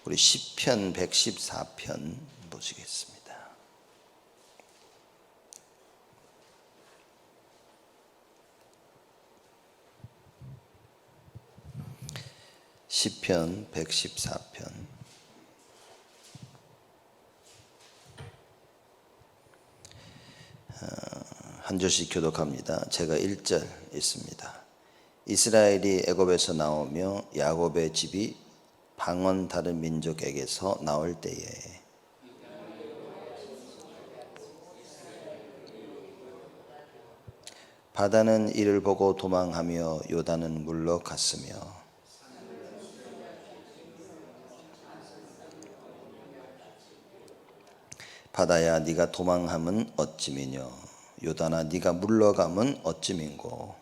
우리 시편 114편 보시겠습니다. 시편 114편 한 절씩 교독합니다. 제가 1절 읽습니다. 이스라엘이 애굽에서 나오며 야곱의 집이 방언 다른 민족에게서 나올 때에 바다는 이를 보고 도망하며 요단은 물러갔으며 바다야 네가 도망함은 어찌 미뇨 요단아 네가 물러감은 어찌 민고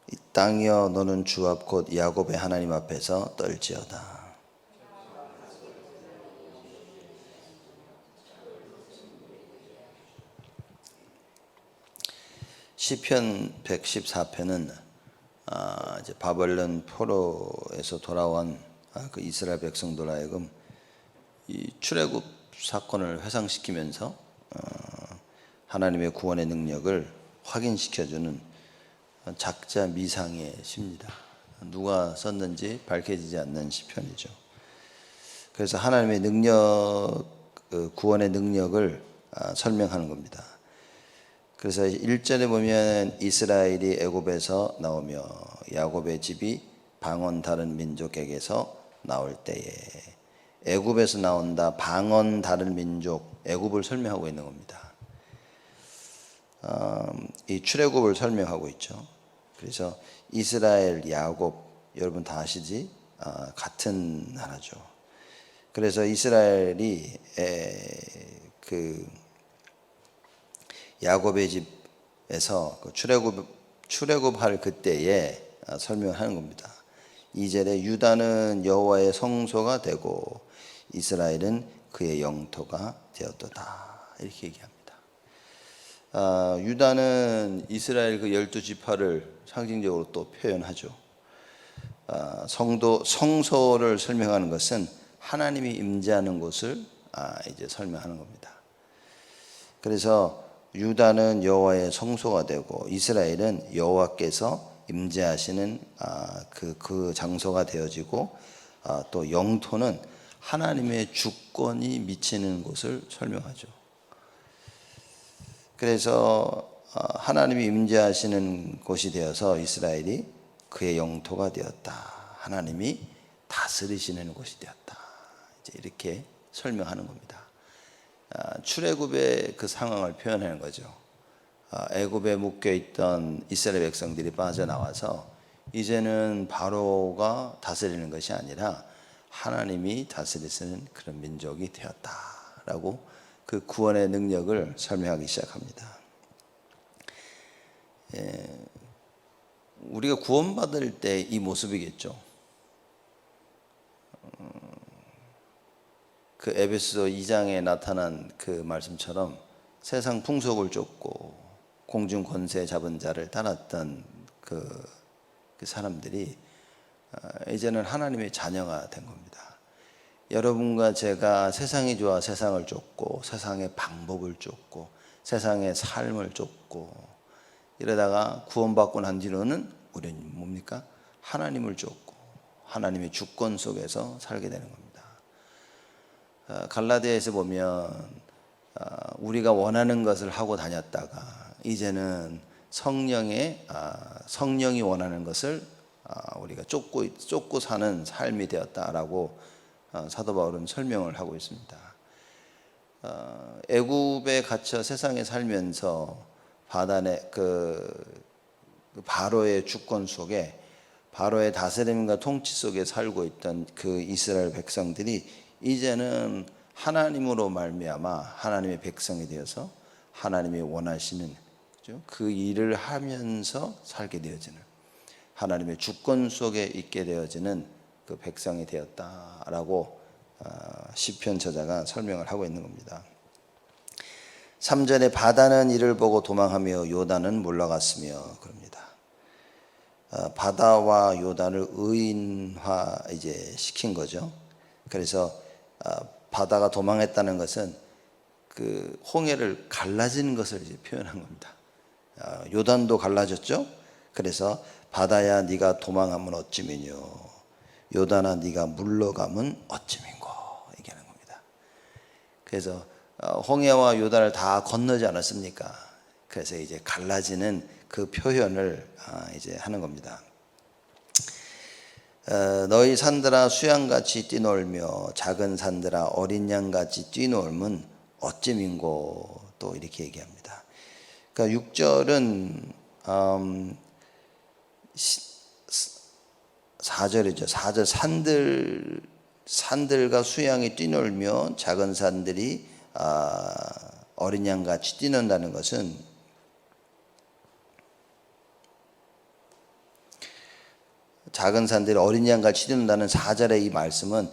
이 땅이여 너는 주 앞 곧 야곱의 하나님 앞에서 떨지어다. 시편 114편은 이제 바벨론 포로에서 돌아온 그 이스라엘 백성들 하여금 이 출애굽 사건을 회상시키면서 하나님의 구원의 능력을 확인시켜주는 작자 미상의 시입니다. 누가 썼는지 밝혀지지 않는 시편이죠. 그래서 하나님의 능력, 구원의 능력을 설명하는 겁니다. 그래서 1절에 보면 이스라엘이 애굽에서 나오며 야곱의 집이 방언 다른 민족에게서 나올 때에 애굽에서 나온다. 방언 다른 민족, 애굽을 설명하고 있는 겁니다. 이 출애굽을 설명하고 있죠. 그래서 이스라엘, 야곱 여러분 다 아시지? 같은 나라죠. 그래서 이스라엘이 그 야곱의 집에서 출애굽할 그때에 설명하는 겁니다. 2절에 유다는 여호와의 성소가 되고 이스라엘은 그의 영토가 되었도다. 이렇게 얘기합니다. 유다는 이스라엘 그 12지파를 상징적으로 또 표현하죠. 성소를 설명하는 것은 하나님이 임재하는 곳을 이제 설명하는 겁니다. 그래서 유다는 여호와의 성소가 되고 이스라엘은 여호와께서 임재하시는 그 장소가 되어지고 또 영토는 하나님의 주권이 미치는 곳을 설명하죠. 그래서 하나님이 임재하시는 곳이 되어서 이스라엘이 그의 영토가 되었다. 하나님이 다스리시는 곳이 되었다. 이제 이렇게 설명하는 겁니다. 출애굽의 그 상황을 표현하는 거죠. 애굽에 묶여있던 이스라엘 백성들이 빠져나와서 이제는 바로가 다스리는 것이 아니라 하나님이 다스리시는 그런 민족이 되었다라고 그 구원의 능력을 설명하기 시작합니다. 우리가 구원받을 때 이 모습이겠죠. 그 에베소 2장에 나타난 그 말씀처럼 세상 풍속을 쫓고 공중 권세 잡은 자를 따랐던 그 사람들이 이제는 하나님의 자녀가 된 겁니다. 여러분과 제가 세상이 좋아 세상을 쫓고 세상의 방법을 쫓고 세상의 삶을 쫓고 이러다가 구원받고 난 뒤로는 우리는 뭡니까? 하나님을 쫓고 하나님의 주권 속에서 살게 되는 겁니다. 갈라디아에서 보면 우리가 원하는 것을 하고 다녔다가 이제는 성령이 원하는 것을 우리가 쫓고 사는 삶이 되었다라고 사도 바울은 설명을 하고 있습니다. 애굽에 갇혀 세상에 살면서 바로의 주권 속에 바로의 다스림과 통치 속에 살고 있던 그 이스라엘 백성들이 이제는 하나님으로 말미암아 하나님의 백성이 되어서 하나님이 원하시는 그 일을 하면서 살게 되어지는 하나님의 주권 속에 있게 되어지는 그 백성이 되었다라고 시편 저자가 설명을 하고 있는 겁니다. 3절에 바다는 이를 보고 도망하며 요단은 물러갔으며 그럽니다. 바다와 요단을 의인화 이제 시킨 거죠. 그래서 바다가 도망했다는 것은 그 홍해를 갈라지는 것을 이제 표현한 겁니다. 요단도 갈라졌죠. 그래서 바다야 네가 도망하면 어찌미뇨 요단아 네가 물러가면 어찌민고 얘기하는 겁니다. 그래서 홍해와 요단을 다 건너지 않았습니까? 그래서 이제 갈라지는 그 표현을 이제 하는 겁니다. 너희 산들아 수양같이 뛰놀며 작은 산들아 어린 양같이 뛰놀면 어찌민고 또 이렇게 얘기합니다. 그러니까 6절은 4절이죠. 4절 산들과 수양이 뛰놀며 작은 산들이 어린 양같이 뛰는다는 것은 작은 산들이 어린 양같이 뛰는다는 4절의 이 말씀은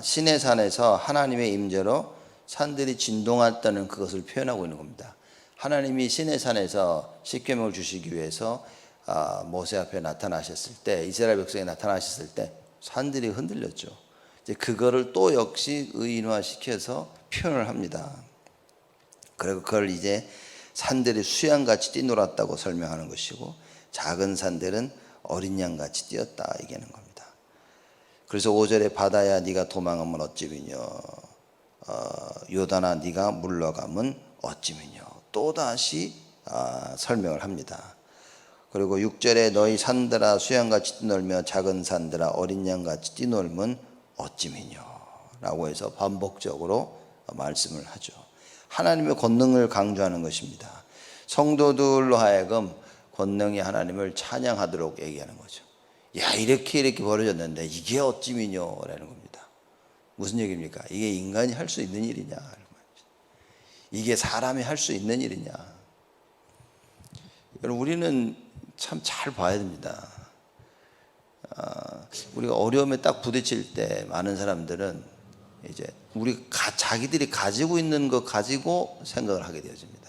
시내산에서 하나님의 임재로 산들이 진동했다는 그것을 표현하고 있는 겁니다. 하나님이 시내산에서 십계명을 주시기 위해서 모세 앞에 나타나셨을 때, 이스라엘 백성에 나타나셨을 때 산들이 흔들렸죠. 이제 그거를 또 역시 의인화시켜서 표현을 합니다. 그리고 그걸 이제 산들이 수양같이 뛰놀았다고 설명하는 것이고, 작은 산들은 어린 양같이 뛰었다 얘기하는 겁니다. 그래서 5절에 바다야 네가 도망하면 어찌미뇨 요단아 네가 물러가면 어찌미뇨 또다시 설명을 합니다. 그리고 6절에 너희 산들아 수양같이 뛰놀며 작은 산들아 어린 양같이 뛰놀면 어찌미뇨 라고 해서 반복적으로 말씀을 하죠. 하나님의 권능을 강조하는 것입니다. 성도들로 하여금 권능이 하나님을 찬양하도록 얘기하는 거죠. 야, 이렇게 벌어졌는데 이게 어찌미뇨 라는 겁니다. 무슨 얘기입니까? 이게 인간이 할 수 있는 일이냐, 이게 사람이 할 수 있는 일이냐. 여러분, 우리는 참 잘 봐야 됩니다. 우리가 어려움에 딱 부딪힐 때 많은 사람들은 이제 자기들이 가지고 있는 것 가지고 생각을 하게 되어집니다.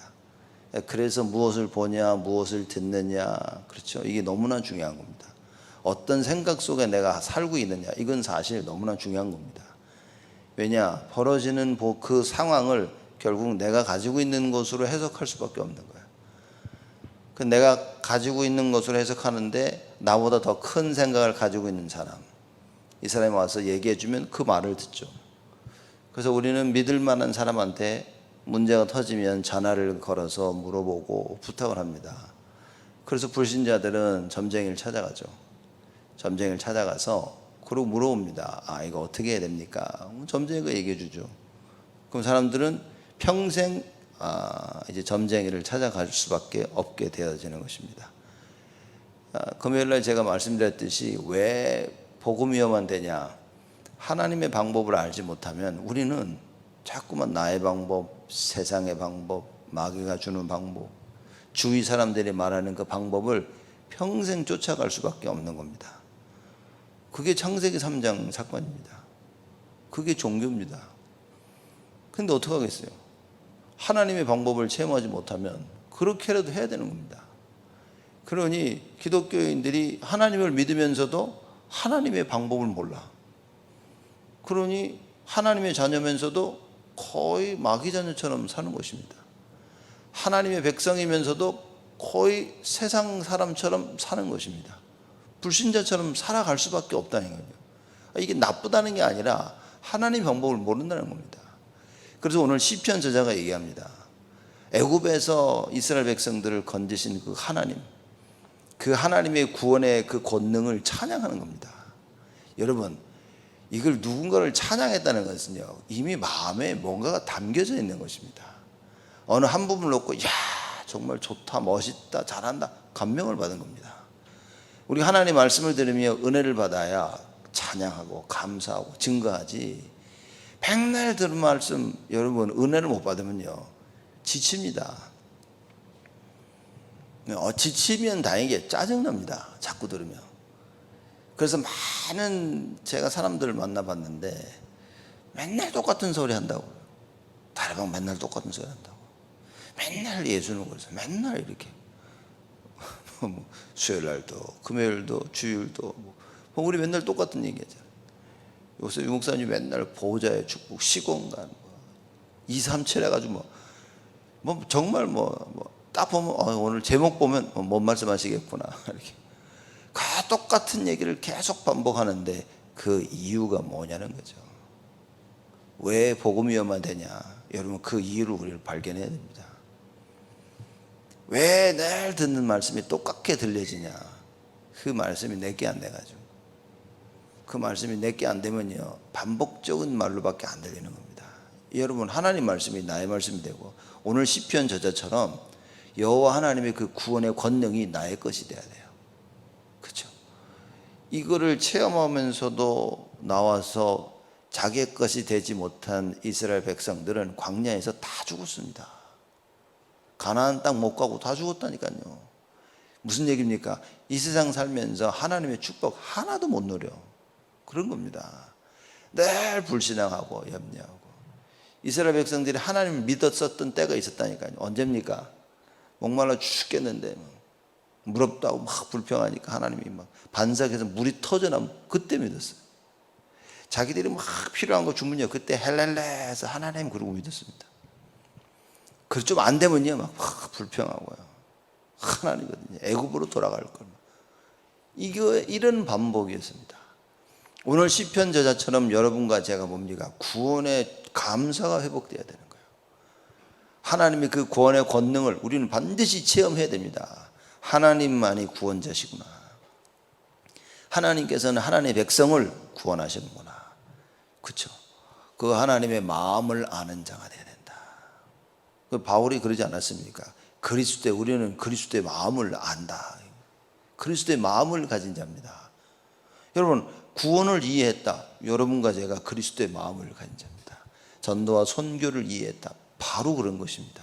그래서 무엇을 보냐, 무엇을 듣느냐, 그렇죠? 이게 너무나 중요한 겁니다. 어떤 생각 속에 내가 살고 있느냐, 이건 사실 너무나 중요한 겁니다. 왜냐, 벌어지는 그 상황을 결국 내가 가지고 있는 것으로 해석할 수밖에 없는 거예요. 내가 가지고 있는 것으로 해석하는데 나보다 더 큰 생각을 가지고 있는 사람, 이 사람이 와서 얘기해 주면 그 말을 듣죠. 그래서 우리는 믿을 만한 사람한테 문제가 터지면 전화를 걸어서 물어보고 부탁을 합니다. 그래서 불신자들은 점쟁이를 찾아가죠. 점쟁이를 찾아가서 그러고 물어봅니다. 이거 어떻게 해야 됩니까? 점쟁이가 얘기해 주죠. 그럼 사람들은 평생 이제 점쟁이를 찾아갈 수밖에 없게 되어지는 것입니다. 금요일날 제가 말씀드렸듯이 왜 복음이어만 되냐? 하나님의 방법을 알지 못하면 우리는 자꾸만 나의 방법, 세상의 방법, 마귀가 주는 방법, 주위 사람들이 말하는 그 방법을 평생 쫓아갈 수밖에 없는 겁니다. 그게 창세기 3장 사건입니다. 그게 종교입니다. 근데 어떡하겠어요? 하나님의 방법을 체험하지 못하면 그렇게라도 해야 되는 겁니다. 그러니 기독교인들이 하나님을 믿으면서도 하나님의 방법을 몰라. 그러니 하나님의 자녀면서도 거의 마귀 자녀처럼 사는 것입니다. 하나님의 백성이면서도 거의 세상 사람처럼 사는 것입니다. 불신자처럼 살아갈 수밖에 없다는 거예요. 이게 나쁘다는 게 아니라 하나님 방법을 모른다는 겁니다. 그래서 오늘 시편 저자가 얘기합니다. 애굽에서 이스라엘 백성들을 건지신 그 하나님, 그 하나님의 구원의 그 권능을 찬양하는 겁니다. 여러분, 이걸 누군가를 찬양했다는 것은요, 이미 마음에 뭔가가 담겨져 있는 것입니다. 어느 한 부분을 놓고 야, 정말 좋다, 멋있다, 잘한다, 감명을 받은 겁니다. 우리 하나님 말씀을 들으며 은혜를 받아야 찬양하고 감사하고 증거하지, 백날 들은 말씀 여러분 은혜를 못 받으면요 지칩니다. 지치면 다행이게 짜증납니다. 자꾸 들으면. 그래서 많은 제가 사람들을 만나봤는데 맨날 똑같은 소리 한다고. 다리방 맨날 똑같은 소리 한다고. 맨날 예수는 그래서 맨날 이렇게 뭐 수요일날도 금요일도 주일도 뭐 우리 맨날 똑같은 얘기하잖아요. 요새 유 목사님 맨날 보호자의 축복 시공간 뭐 2, 3, 7 해가지고 뭐 정말 딱 보면 오늘 제목 보면 뭔 말씀하시겠구나 이렇게 똑같은 얘기를 계속 반복하는데 그 이유가 뭐냐는 거죠. 왜 복음이어만 되냐? 여러분 그 이유를 우리를 발견해야 됩니다. 왜 늘 듣는 말씀이 똑같게 들려지냐? 그 말씀이 내게 안 돼가지고 그 말씀이 내게 안 되면요 반복적인 말로밖에 안 들리는 겁니다. 여러분 하나님 말씀이 나의 말씀이 되고 오늘 시편 저자처럼 여호와 하나님의 그 구원의 권능이 나의 것이 돼야 돼요. 그렇죠? 이거를 체험하면서도 나와서 자기의 것이 되지 못한 이스라엘 백성들은 광야에서 다 죽었습니다. 가나안 땅 못 가고 다 죽었다니까요. 무슨 얘기입니까? 이 세상 살면서 하나님의 축복 하나도 못 누려. 그런 겁니다. 늘 불신앙하고 염려하고. 이스라엘 백성들이 하나님을 믿었었던 때가 있었다니까요. 언제입니까? 목말라 죽겠는데 무럽다고 막 불평하니까 하나님이 막 반석에서 물이 터져나면 그때 믿었어요. 자기들이 막 필요한 거 주문이요. 그때 헬렐레에서 하나님 그러고 믿었습니다. 그 좀 안 되면요 막 불평하고요. 하나님거든요. 애굽으로 돌아갈 걸. 이런 반복이었습니다. 오늘 시편 저자처럼 여러분과 제가 뭡니까? 구원의 감사가 회복돼야 되는 거예요. 하나님의 그 구원의 권능을 우리는 반드시 체험해야 됩니다. 하나님만이 구원자시구나. 하나님께서는 하나님의 백성을 구원하시는구나. 그렇죠? 그 하나님의 마음을 아는 자가 되어야 된다. 그 바울이 그러지 않았습니까? 그리스도의 우리는 그리스도의 마음을 안다. 그리스도의 마음을 가진 자입니다. 여러분 구원을 이해했다. 여러분과 제가 그리스도의 마음을 가진 자입니다. 전도와 선교를 이해했다. 바로 그런 것입니다.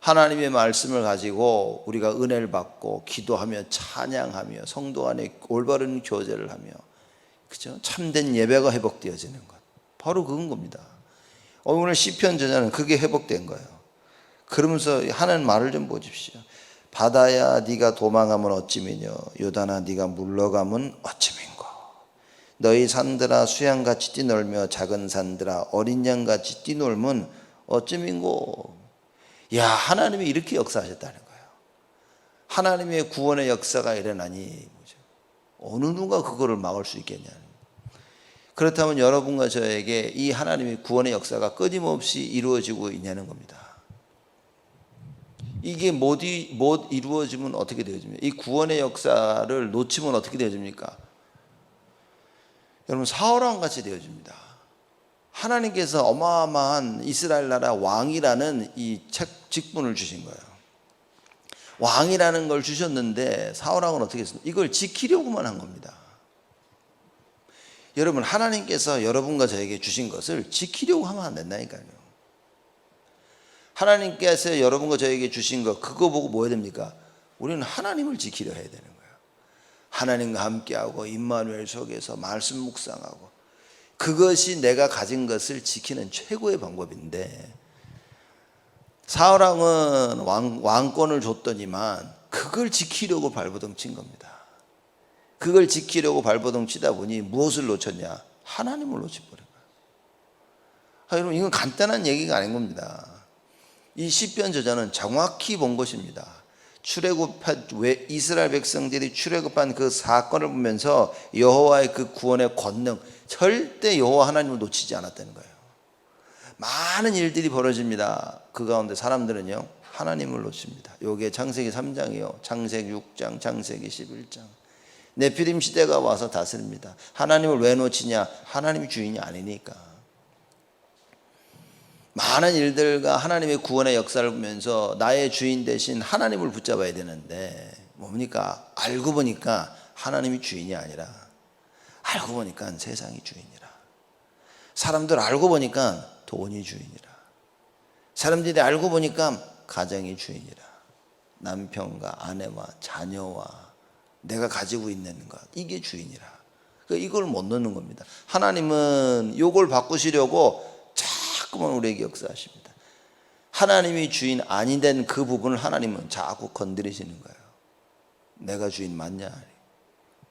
하나님의 말씀을 가지고 우리가 은혜를 받고 기도하며 찬양하며 성도 안에 올바른 교제를 하며 그죠? 참된 예배가 회복되어지는 것. 바로 그건 겁니다. 오늘 시편 저자는 그게 회복된 거예요. 그러면서 하는 말을 좀 보십시오. 바다야 네가 도망하면 어찌미뇨 요단아 네가 물러가면 어찌민고 너희 산들아 수양같이 뛰놀며 작은 산들아 어린 양같이 뛰놀면 어찌민고. 야 하나님이 이렇게 역사하셨다는 거예요. 하나님의 구원의 역사가 일어나니 어느 누가 그거를 막을 수 있겠냐. 그렇다면 여러분과 저에게 이 하나님의 구원의 역사가 끊임없이 이루어지고 있냐는 겁니다. 이게 못 이루어지면 어떻게 되어집니까? 이 구원의 역사를 놓치면 어떻게 되어집니까? 여러분 사울왕 같이 되어집니다. 하나님께서 어마어마한 이스라엘 나라 왕이라는 이 직분을 주신 거예요. 왕이라는 걸 주셨는데 사울왕은 어떻게 했습니까? 이걸 지키려고만 한 겁니다. 여러분 하나님께서 여러분과 저에게 주신 것을 지키려고 하면 안 된다니까요. 하나님께서 여러분과 저에게 주신 것 그거 보고 뭐 해야 됩니까? 우리는 하나님을 지키려 해야 되는 거예요. 하나님과 함께하고 임마누엘 속에서 말씀 묵상하고 그것이 내가 가진 것을 지키는 최고의 방법인데 사울왕은 왕권을 줬더니만 그걸 지키려고 발버둥 친 겁니다. 그걸 지키려고 발버둥 치다 보니 무엇을 놓쳤냐? 하나님을 놓쳐버린 거예요. 여러분 이건 간단한 얘기가 아닌 겁니다. 이 시편 저자는 정확히 본 것입니다. 왜 이스라엘 백성들이 출애굽한 그 사건을 보면서 여호와의 그 구원의 권능 절대 여호와 하나님을 놓치지 않았다는 거예요. 많은 일들이 벌어집니다. 그 가운데 사람들은요 하나님을 놓칩니다. 요게 창세기 3장이요 창세기 6장 창세기 11장 네피림 시대가 와서 다스립니다. 하나님을 왜 놓치냐? 하나님이 주인이 아니니까. 많은 일들과 하나님의 구원의 역사를 보면서 나의 주인 대신 하나님을 붙잡아야 되는데 뭡니까? 알고 보니까 하나님이 주인이 아니라 알고 보니까 세상이 주인이라. 사람들 알고 보니까 돈이 주인이라. 사람들이 알고 보니까 가정이 주인이라. 남편과 아내와 자녀와 내가 가지고 있는 것 이게 주인이라. 이걸 못 넣는 겁니다. 하나님은 이걸 바꾸시려고 자꾸만 우리에게 역사하십니다. 하나님이 주인 아닌 된 그 부분을 하나님은 자꾸 건드리시는 거예요. 내가 주인 맞냐?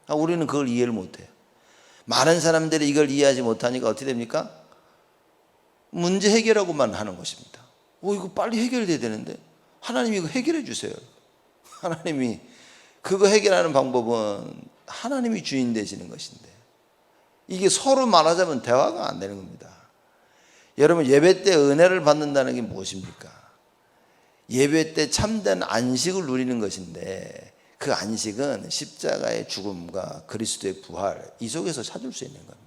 우리는 그걸 이해를 못해요. 많은 사람들이 이걸 이해하지 못하니까 어떻게 됩니까? 문제 해결하고만 하는 것입니다. 이거 빨리 해결돼야 되는데 하나님이 이거 해결해 주세요. 하나님이 그거 해결하는 방법은 하나님이 주인 되시는 것인데, 이게 서로 말하자면 대화가 안 되는 겁니다. 여러분, 예배 때 은혜를 받는다는 게 무엇입니까? 예배 때 참된 안식을 누리는 것인데, 그 안식은 십자가의 죽음과 그리스도의 부활, 이 속에서 찾을 수 있는 겁니다.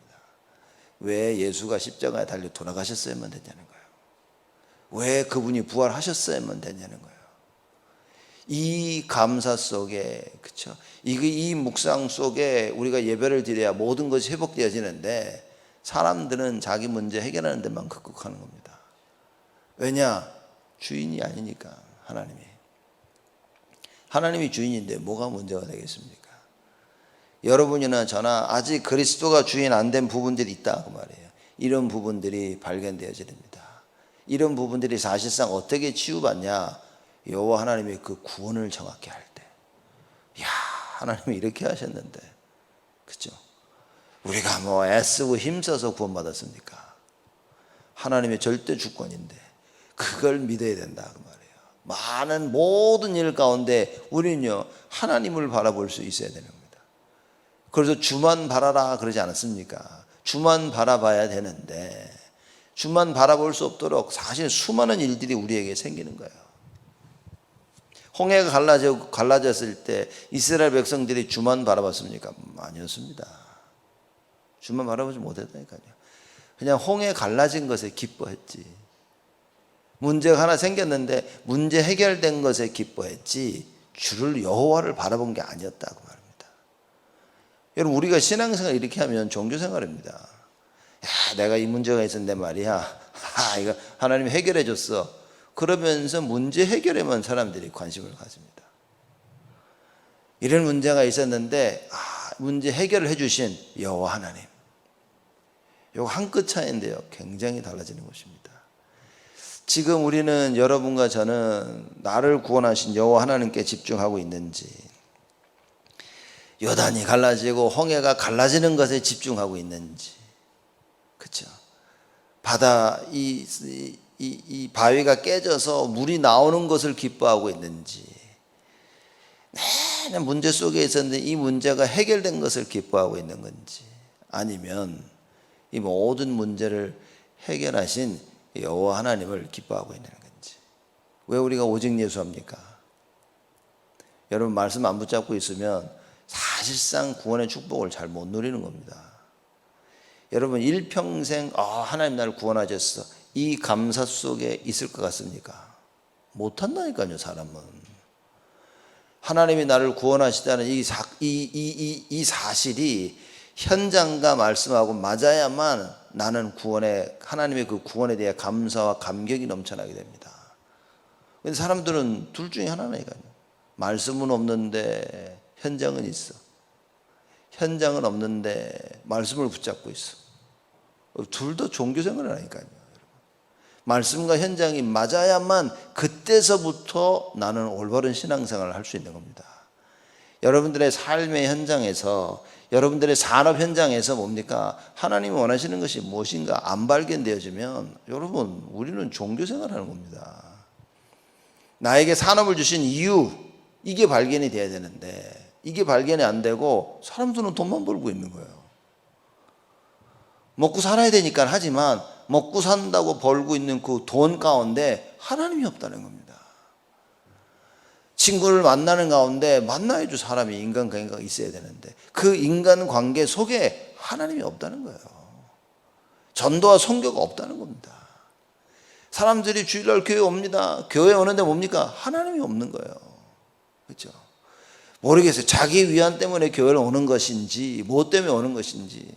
왜 예수가 십자가에 달려 돌아가셨어야만 되냐는 거예요. 왜 그분이 부활하셨어야만 되냐는 거예요. 이 감사 속에, 그렇죠? 이 묵상 속에 우리가 예배를 드려야 모든 것이 회복되어지는데, 사람들은 자기 문제 해결하는 데만 급급하는 겁니다. 왜냐? 주인이 아니니까. 하나님이 주인인데 뭐가 문제가 되겠습니까? 여러분이나 저나 아직 그리스도가 주인 안 된 부분들이 있다 그 말이에요. 이런 부분들이 발견되어야 됩니다. 이런 부분들이 사실상 어떻게 치유받냐? 여호와 하나님의 그 구원을 정확히 할 때, 야, 하나님이 이렇게 하셨는데, 그렇죠? 우리가 뭐 애쓰고 힘써서 구원받았습니까? 하나님의 절대 주권인데 그걸 믿어야 된다 그 말이에요. 많은 모든 일 가운데 우리는요, 하나님을 바라볼 수 있어야 되는 겁니다. 그래서 주만 바라라 그러지 않았습니까? 주만 바라봐야 되는데, 주만 바라볼 수 없도록 사실 수많은 일들이 우리에게 생기는 거예요. 홍해가 갈라졌을 때 이스라엘 백성들이 주만 바라봤습니까? 아니었습니다. 주만 바라보지 못했다니까요. 그냥 홍해 갈라진 것에 기뻐했지. 문제가 하나 생겼는데 문제 해결된 것에 기뻐했지, 주를 여호와를 바라본 게 아니었다고 말합니다. 여러분, 우리가 신앙생활 이렇게 하면 종교생활입니다. 야, 내가 이 문제가 있었는데 말이야, 이거 하나님이 해결해 줬어. 그러면서 문제 해결에만 사람들이 관심을 가집니다. 이런 문제가 있었는데 문제 해결을 해주신 여호와 하나님, 이거 한 끗 차이인데요, 굉장히 달라지는 것입니다. 지금 우리는, 여러분과 저는 나를 구원하신 여호와 하나님께 집중하고 있는지, 요단이 갈라지고 홍해가 갈라지는 것에 집중하고 있는지, 그렇죠? 바다 이 바위가 깨져서 물이 나오는 것을 기뻐하고 있는지, 내내 문제 속에 있었는데 이 문제가 해결된 것을 기뻐하고 있는 건지, 아니면 이 모든 문제를 해결하신 여호와 하나님을 기뻐하고 있는 건지. 왜 우리가 오직 예수합니까? 여러분, 말씀 안 붙잡고 있으면 사실상 구원의 축복을 잘 못 누리는 겁니다. 여러분, 일평생 하나님 나를 구원하셨어, 이 감사 속에 있을 것 같습니까? 못한다니까요. 사람은 하나님이 나를 구원하시다는 이 사실이 현장과 말씀하고 맞아야만 나는 하나님의 그 구원에 대해 감사와 감격이 넘쳐나게 됩니다. 근데 사람들은 둘 중에 하나니까요. 말씀은 없는데 현장은 있어. 현장은 없는데 말씀을 붙잡고 있어. 둘 다 종교생활을 하니까요. 말씀과 현장이 맞아야만 그때서부터 나는 올바른 신앙생활을 할 수 있는 겁니다. 여러분들의 삶의 현장에서, 여러분들의 산업 현장에서 뭡니까? 하나님이 원하시는 것이 무엇인가 안 발견되어지면, 여러분, 우리는 종교생활을 하는 겁니다. 나에게 산업을 주신 이유, 이게 발견이 돼야 되는데 이게 발견이 안 되고 사람들은 돈만 벌고 있는 거예요. 먹고 살아야 되니까 하지만 먹고 산다고 벌고 있는 그 돈 가운데 하나님이 없다는 겁니다. 친구를 만나는 가운데 만나야 줄 사람이, 인간관계가 있어야 되는데 그 인간관계 속에 하나님이 없다는 거예요. 전도와 선교가 없다는 겁니다. 사람들이 주일날 교회 옵니다. 교회 오는데 뭡니까? 하나님이 없는 거예요. 그렇죠? 모르겠어요. 자기 위안 때문에 교회를 오는 것인지 뭐 때문에 오는 것인지.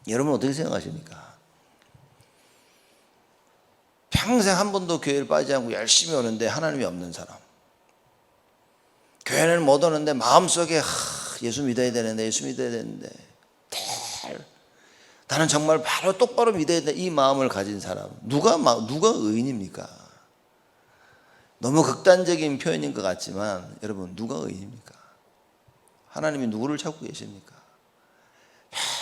여러분 어떻게 생각하십니까? 평생 한 번도 교회를 빠지지 않고 열심히 오는데 하나님이 없는 사람. 교회는 못 오는데 마음속에 예수 믿어야 되는데, 예수 믿어야 되는데 나는 정말 바로 똑바로 믿어야 된다, 이 마음을 가진 사람, 누가 의인입니까? 너무 극단적인 표현인 것 같지만 여러분, 누가 의인입니까? 하나님이 누구를 찾고 계십니까?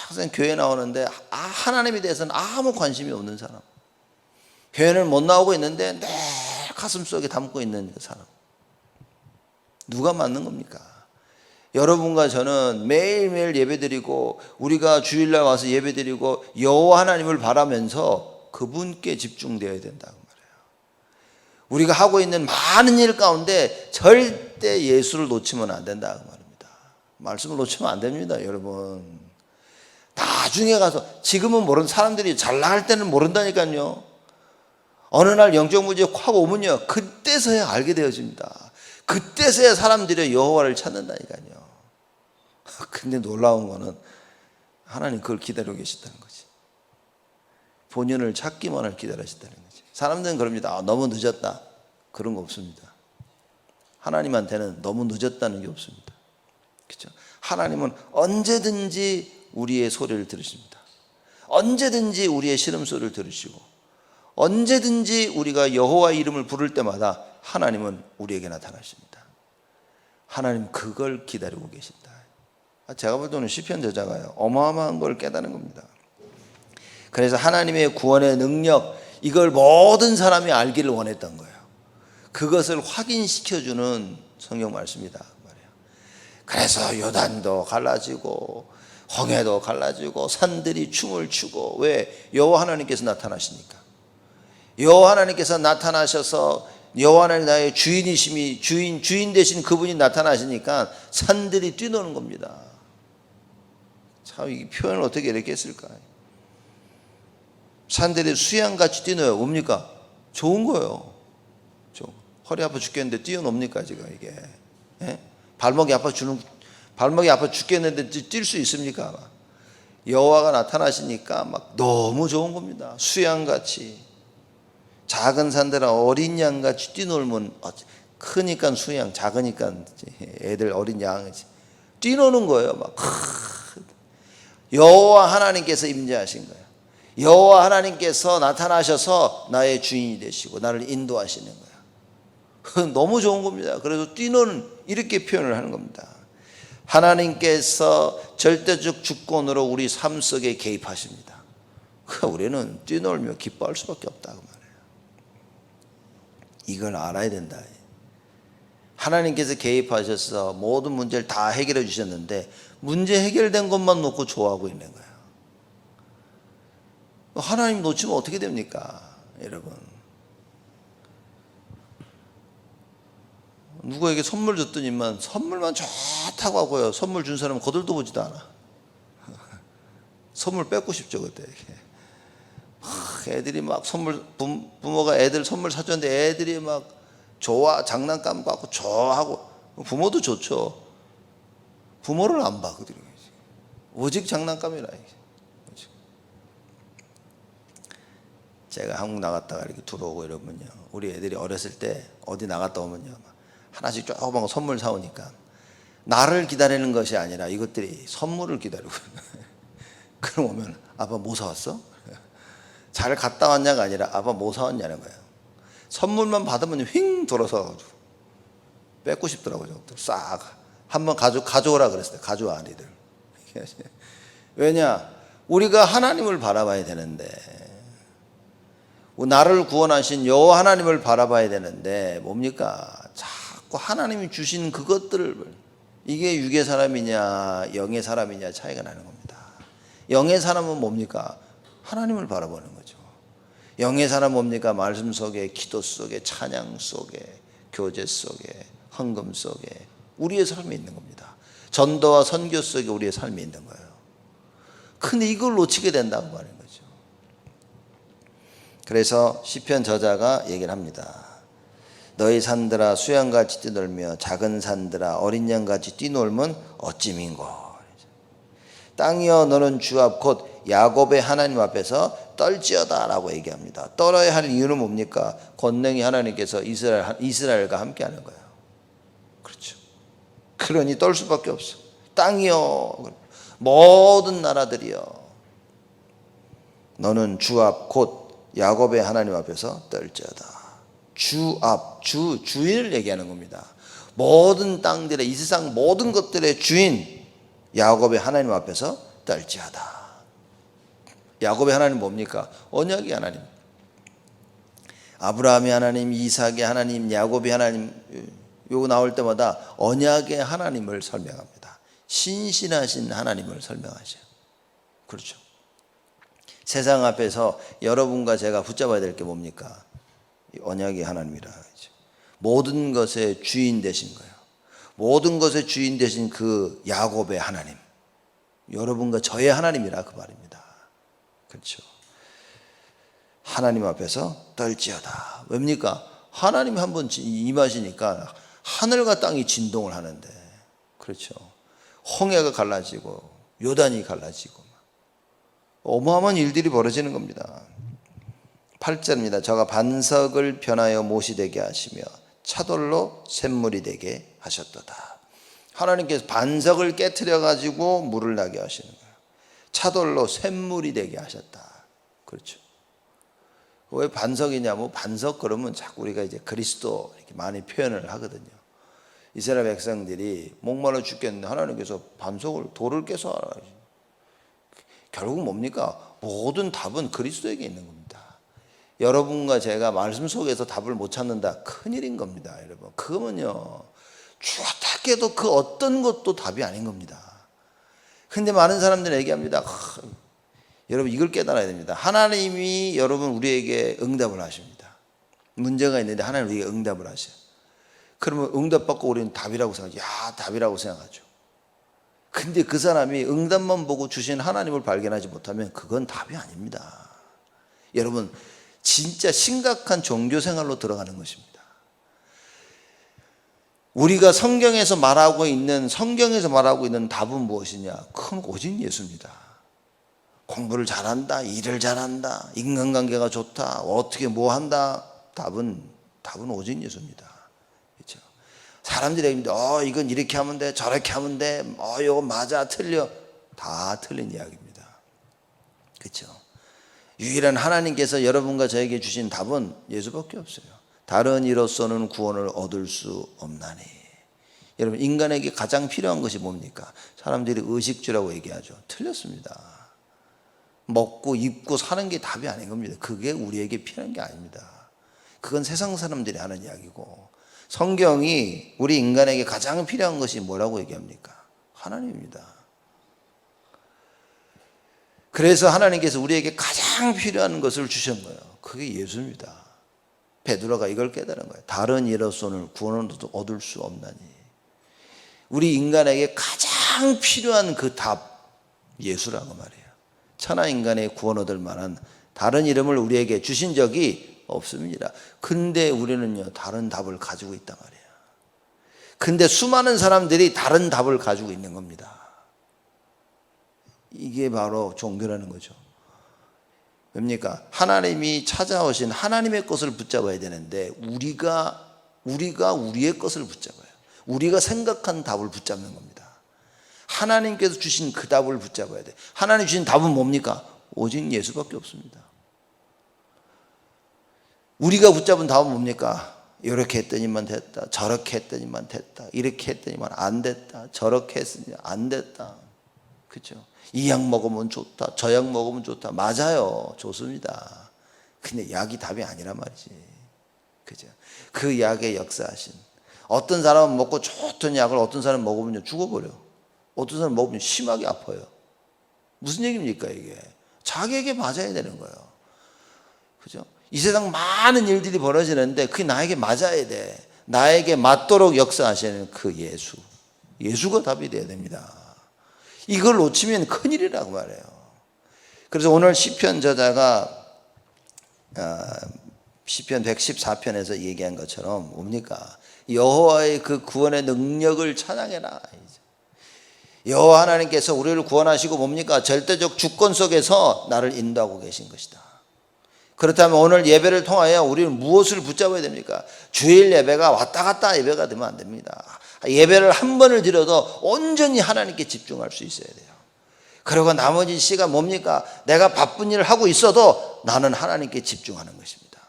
평생 교회 나오는데 하나님에 대해서는 아무 관심이 없는 사람, 교회는 못 나오고 있는데 내 가슴속에 담고 있는 그 사람, 누가 맞는 겁니까? 여러분과 저는 매일매일 예배드리고 우리가 주일날 와서 예배드리고 여호와 하나님을 바라면서 그분께 집중되어야 된다고 말해요. 우리가 하고 있는 많은 일 가운데 절대 예수를 놓치면 안 된다고 말입니다. 말씀을 놓치면 안 됩니다, 여러분. 나중에 가서, 지금은 모르는 사람들이 잘 나갈 때는 모른다니까요. 어느 날 영적 문제 확 오면요, 그때서야 알게 되어집니다. 그때서야 사람들이 여호와를 찾는다니까요. 근데 놀라운 거는 하나님 그걸 기다리고 계시다는 거지. 본연을 찾기만을 기다리시다는 거지. 사람들은 그럽니다. 너무 늦었다. 그런 거 없습니다. 하나님한테는 너무 늦었다는 게 없습니다. 그렇죠? 하나님은 언제든지 우리의 소리를 들으십니다. 언제든지 우리의 신음소리를 들으시고, 언제든지 우리가 여호와 이름을 부를 때마다 하나님은 우리에게 나타나십니다. 하나님 그걸 기다리고 계신다. 제가 볼 때는 시편 저자가요, 어마어마한 걸 깨닫는 겁니다. 그래서 하나님의 구원의 능력, 이걸 모든 사람이 알기를 원했던 거예요. 그것을 확인시켜주는 성경 말씀이다 말이에요. 그래서 요단도 갈라지고 홍해도 갈라지고 산들이 춤을 추고, 왜? 여호와 하나님께서 나타나시니까. 여호와 하나님께서 나타나셔서 여호와 하나님 나의 주인이심이, 주인 되신 그분이 나타나시니까 산들이 뛰노는 겁니다. 참, 이 표현을 어떻게 이렇게 했을까? 산들이 수양같이 뛰노요. 뭡니까? 좋은 거예요. 허리 아파 죽겠는데 뛰어놉니까 지금 이게? 예? 발목이 아파 죽겠는데 뛸 수 있습니까? 여호와가 나타나시니까 막 너무 좋은 겁니다. 수양같이, 작은 산들아 어린 양같이 뛰놀면, 크니까 수양, 작으니까 애들 어린 양 뛰노는 거예요. 막 여호와 하나님께서 임재하신 거예요. 여호와 하나님께서 나타나셔서 나의 주인이 되시고 나를 인도하시는 거예요. 너무 좋은 겁니다. 그래서 뛰노는, 이렇게 표현을 하는 겁니다. 하나님께서 절대적 주권으로 우리 삶 속에 개입하십니다. 우리는 뛰놀며 기뻐할 수밖에 없다고 말해요. 이걸 알아야 된다. 하나님께서 개입하셔서 모든 문제를 다 해결해 주셨는데 문제 해결된 것만 놓고 좋아하고 있는 거예요. 하나님 놓치면 어떻게 됩니까, 여러분? 누구에게 선물 줬더니만 선물만 좋다고 하고요, 선물 준 사람은 거들도 보지도 않아. 선물 뺏고 싶죠 그때. 애들이 막 선물, 부모가 애들 선물 사줬는데 애들이 막 좋아, 장난감 갖고 좋아하고, 부모도 좋죠. 부모를 안 봐, 그들이. 오직 장난감이라. 제가 한국 나갔다가 이렇게 들어오고 이러면요, 우리 애들이 어렸을 때 어디 나갔다 오면요, 하나씩 조그만 거 선물 사오니까 나를 기다리는 것이 아니라 이것들이 선물을 기다리고 그럼 오면 아빠 뭐 사왔어? 잘 갔다 왔냐가 아니라 아빠 뭐 사왔냐는 거예요. 선물만 받으면 휙 돌아서 뺏고 싶더라고요. 싹 한번 가져오라 그랬어요. 가져와 니들. 왜냐? 우리가 하나님을 바라봐야 되는데, 나를 구원하신 여호와 하나님을 바라봐야 되는데 뭡니까? 자꾸 하나님이 주신 그것들을, 이게 육의 사람이냐 영의 사람이냐 차이가 나는 겁니다. 영의 사람은 뭡니까? 하나님을 바라보는 거죠. 영의 사람은 뭡니까? 말씀 속에, 기도 속에, 찬양 속에, 교제 속에, 헌금 속에 우리의 삶이 있는 겁니다. 전도와 선교 속에 우리의 삶이 있는 거예요. 근데 이걸 놓치게 된다고 말하는 거죠. 그래서 시편 저자가 얘기를 합니다. 너희 산들아 수양같이 뛰놀며 작은 산들아 어린 양같이 뛰놀면 어찌민고. 땅이여 너는 주 앞 곧 야곱의 하나님 앞에서 떨지어다 라고 얘기합니다. 떨어야 할 이유는 뭡니까? 권능이 하나님께서 이스라엘과 함께 하는 거예요. 그렇죠. 그러니 떨 수밖에 없어. 땅이여, 모든 나라들이여, 너는 주 앞 곧 야곱의 하나님 앞에서 떨지어다. 주 앞, 주인을 얘기하는 겁니다. 모든 땅들의, 이 세상 모든 것들의 주인 야곱의 하나님 앞에서 떨지어다. 야곱의 하나님 뭡니까? 언약의 하나님. 아브라함의 하나님, 이삭의 하나님, 야곱의 하나님, 요거 나올 때마다 언약의 하나님을 설명합니다. 신실하신 하나님을 설명하죠. 그렇죠. 세상 앞에서 여러분과 제가 붙잡아야 될 게 뭡니까? 언약의 하나님이라 하죠. 모든 것의 주인 되신 거예요. 모든 것의 주인 되신 그 야곱의 하나님, 여러분과 저의 하나님이라 그 말입니다. 그렇죠. 하나님 앞에서 떨지어다. 왜입니까? 하나님이 한번 임하시니까 하늘과 땅이 진동을 하는데, 그렇죠. 홍해가 갈라지고 요단이 갈라지고 어마어마한 일들이 벌어지는 겁니다. 8절입니다. 저가 반석을 변하여 못이 되게 하시며 차돌로 샘물이 되게 하셨도다. 하나님께서 반석을 깨트려 가지고 물을 나게 하시는 거예요. 차돌로 샘물이 되게 하셨다. 그렇죠. 왜 반석이냐면, 반석 그러면 자꾸 우리가 이제 그리스도 이렇게 많이 표현을 하거든요. 이스라엘 백성들이 목말라 죽겠는데 하나님께서 반석을, 돌을 깨서 하라. 결국 뭡니까? 모든 답은 그리스도에게 있는 겁니다. 여러분과 제가 말씀 속에서 답을 못 찾는다, 큰일인 겁니다. 여러분, 그거면요 죽었다 깨도 그 어떤 것도 답이 아닌 겁니다. 근데 많은 사람들이 얘기합니다. 여러분, 이걸 깨달아야 됩니다. 하나님이 여러분 우리에게 응답을 하십니다. 문제가 있는데 하나님 우리에게 응답을 하셔요. 그러면 응답받고 우리는 답이라고 생각하죠. 야, 답이라고 생각하죠. 근데 그 사람이 응답만 보고 주신 하나님을 발견하지 못하면 그건 답이 아닙니다. 여러분, 진짜 심각한 종교 생활로 들어가는 것입니다. 우리가 성경에서 말하고 있는 답은 무엇이냐? 그건 오직 예수입니다. 공부를 잘한다, 일을 잘한다, 인간관계가 좋다, 어떻게 뭐 한다, 답은 오직 예수입니다. 그렇죠? 사람들이 얘기합니다. 이건 이렇게 하면 돼, 저렇게 하면 돼, 이거 맞아, 틀려. 다 틀린 이야기입니다. 그렇죠? 유일한 하나님께서 여러분과 저에게 주신 답은 예수밖에 없어요. 다른 이로서는 구원을 얻을 수 없나니. 여러분, 인간에게 가장 필요한 것이 뭡니까? 사람들이 의식주라고 얘기하죠. 틀렸습니다. 먹고 입고 사는 게 답이 아닌 겁니다. 그게 우리에게 필요한 게 아닙니다. 그건 세상 사람들이 하는 이야기고, 성경이 우리 인간에게 가장 필요한 것이 뭐라고 얘기합니까? 하나님입니다. 그래서 하나님께서 우리에게 가장 필요한 것을 주신 거예요. 그게 예수입니다. 베드로가 이걸 깨달은 거예요. 다른 이로서는 구원을 얻을 수 없나니. 우리 인간에게 가장 필요한 그 답, 예수라고 말이에요. 천하 인간의 구원 얻을 만한 다른 이름을 우리에게 주신 적이 없습니다. 근데 우리는요, 다른 답을 가지고 있단 말이에요. 근데 수많은 사람들이 다른 답을 가지고 있는 겁니다. 이게 바로 종교라는 거죠. 뭡니까? 하나님이 찾아오신 하나님의 것을 붙잡아야 되는데 우리가 우리의 것을 붙잡아요. 우리가 생각한 답을 붙잡는 겁니다. 하나님께서 주신 그 답을 붙잡아야 돼. 하나님 주신 답은 뭡니까? 오직 예수밖에 없습니다. 우리가 붙잡은 답은 뭡니까? 이렇게 했더니만 됐다, 저렇게 했더니만 됐다, 이렇게 했더니만 안 됐다, 저렇게 했으니 안 됐다. 그렇죠? 이 약 먹으면 좋다, 저 약 먹으면 좋다. 맞아요, 좋습니다. 근데 약이 답이 아니란 말이지. 그죠? 그 약의 역사하신, 어떤 사람은 먹고 좋던 약을 어떤 사람은 먹으면 죽어버려. 어떤 사람은 먹으면 심하게 아파요. 무슨 얘기입니까 이게? 자기에게 맞아야 되는 거예요. 그죠? 이 세상 많은 일들이 벌어지는데 그게 나에게 맞아야 돼. 나에게 맞도록 역사하시는 그 예수가 답이 돼야 됩니다. 이걸 놓치면 큰일이라고 말해요. 그래서 오늘 시편 저자가 시편 114편에서 얘기한 것처럼 뭡니까? 여호와의 그 구원의 능력을 찬양해라. 여호와 하나님께서 우리를 구원하시고 뭡니까? 절대적 주권 속에서 나를 인도하고 계신 것이다. 그렇다면 오늘 예배를 통하여 우리는 무엇을 붙잡아야 됩니까? 주일 예배가 왔다 갔다 예배가 되면 안 됩니다. 예배를 한 번을 드려도 온전히 하나님께 집중할 수 있어야 돼요. 그리고 나머지 시간 뭡니까? 내가 바쁜 일을 하고 있어도 나는 하나님께 집중하는 것입니다.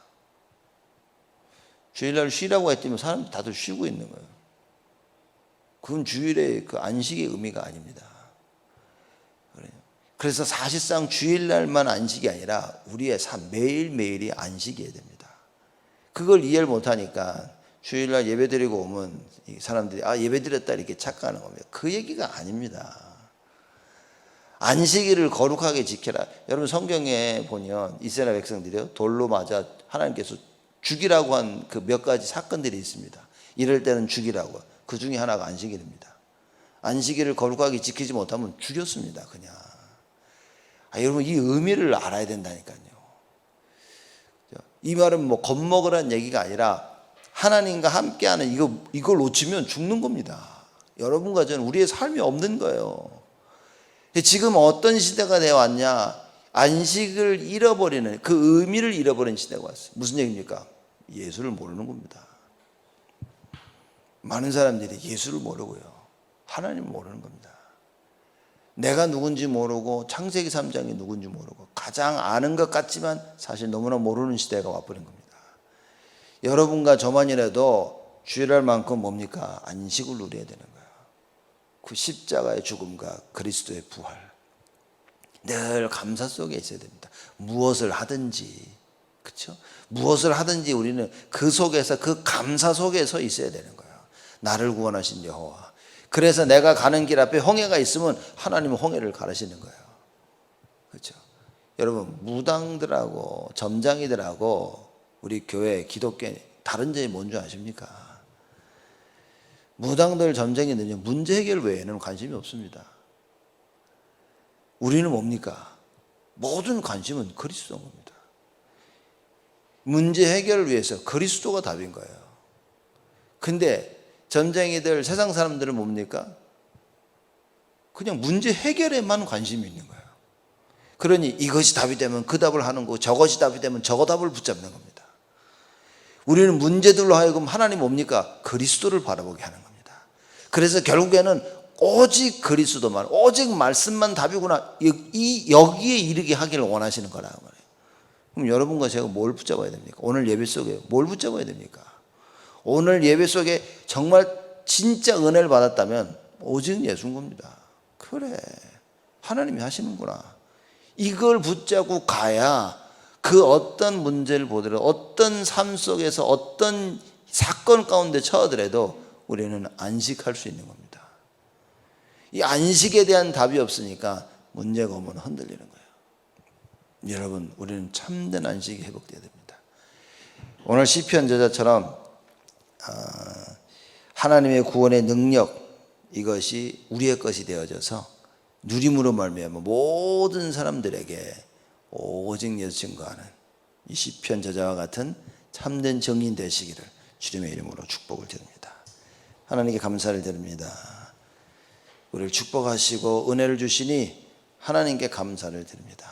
주일날 쉬라고 했더니 사람들이 다들 쉬고 있는 거예요. 그건 주일의 그 안식의 의미가 아닙니다. 그래서 사실상 주일날만 안식이 아니라 우리의 삶 매일매일이 안식이어야 됩니다. 그걸 이해를 못하니까 주일날 예배드리고 오면 사람들이 예배드렸다 이렇게 착각하는 겁니다. 그 얘기가 아닙니다. 안식일을 거룩하게 지켜라. 여러분 성경에 보면 이스라엘 백성들이요 돌로 맞아 하나님께서 죽이라고 한 그 몇 가지 사건들이 있습니다. 이럴 때는 죽이라고. 그 중에 하나가 안식일입니다. 안식일을 거룩하게 지키지 못하면 죽였습니다. 그냥. 여러분 이 의미를 알아야 된다니까요. 이 말은 뭐 겁먹으라는 얘기가 아니라 하나님과 함께하는 이걸 놓치면 죽는 겁니다. 여러분과 저는 우리의 삶이 없는 거예요. 지금 어떤 시대가 되어 왔냐? 안식을 잃어버리는 그 의미를 잃어버린 시대가 왔어요. 무슨 얘기입니까? 예수를 모르는 겁니다. 많은 사람들이 예수를 모르고요. 하나님을 모르는 겁니다. 내가 누군지 모르고 창세기 3장이 누군지 모르고 가장 아는 것 같지만 사실 너무나 모르는 시대가 와버린 겁니다. 여러분과 저만이라도 주일날만큼 뭡니까? 안식을 누려야 되는 거예요. 그 십자가의 죽음과 그리스도의 부활 늘 감사 속에 있어야 됩니다. 무엇을 하든지 그렇죠? 무엇을 하든지 우리는 그 속에서 그 감사 속에서 있어야 되는 거예요. 나를 구원하신 여호와. 그래서 내가 가는 길 앞에 홍해가 있으면 하나님은 홍해를 가르시는 거예요. 그렇죠? 여러분 무당들하고 점장이들하고 우리 교회 기독교 다른 점이 뭔지 아십니까? 무당들 점쟁이들은요 문제 해결 외에는 관심이 없습니다. 우리는 뭡니까? 모든 관심은 그리스도인 겁니다. 문제 해결을 위해서 그리스도가 답인 거예요. 근데 점쟁이들 세상 사람들은 뭡니까? 그냥 문제 해결에만 관심이 있는 거예요. 그러니 이것이 답이 되면 그 답을 하는 거고 저것이 답이 되면 저거 답을 붙잡는 겁니다. 우리는 문제들로 하여금 하나님 뭡니까? 그리스도를 바라보게 하는 겁니다. 그래서 결국에는 오직 그리스도만, 오직 말씀만 답이구나. 여기에 이르게 하기를 원하시는 거라고 말해요. 그럼 여러분과 제가 뭘 붙잡아야 됩니까? 오늘 예배 속에 뭘 붙잡아야 됩니까? 오늘 예배 속에 정말 진짜 은혜를 받았다면 오직 예수인 겁니다. 그래, 하나님이 하시는구나. 이걸 붙잡고 가야 그 어떤 문제를 보더라도 어떤 삶 속에서 어떤 사건 가운데 처하더라도 우리는 안식할 수 있는 겁니다. 이 안식에 대한 답이 없으니까 문제가 오면 흔들리는 거예요. 여러분 우리는 참된 안식이 회복되어야 됩니다. 오늘 시편 저자처럼 하나님의 구원의 능력 이것이 우리의 것이 되어져서 누림으로 말미암아 모든 사람들에게 오직 예수 증거하는 이 시편 저자와 같은 참된 정인 되시기를 주님의 이름으로 축복을 드립니다. 하나님께 감사를 드립니다. 우리를 축복하시고 은혜를 주시니 하나님께 감사를 드립니다.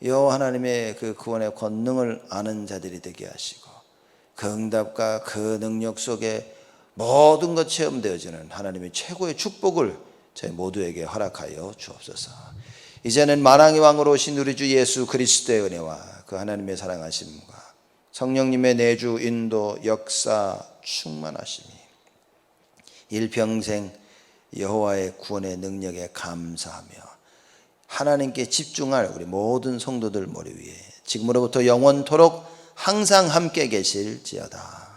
여호와 하나님의 그 구원의 권능을 아는 자들이 되게 하시고 그 응답과 그 능력 속에 모든 것 체험되어지는 하나님의 최고의 축복을 저희 모두에게 허락하여 주옵소서. 이제는 만왕의 왕으로 오신 우리 주 예수 그리스도의 은혜와 그 하나님의 사랑하심과 성령님의 내주 인도 역사 충만하심이 일평생 여호와의 구원의 능력에 감사하며 하나님께 집중할 우리 모든 성도들 머리 위에 지금으로부터 영원토록 항상 함께 계실지어다.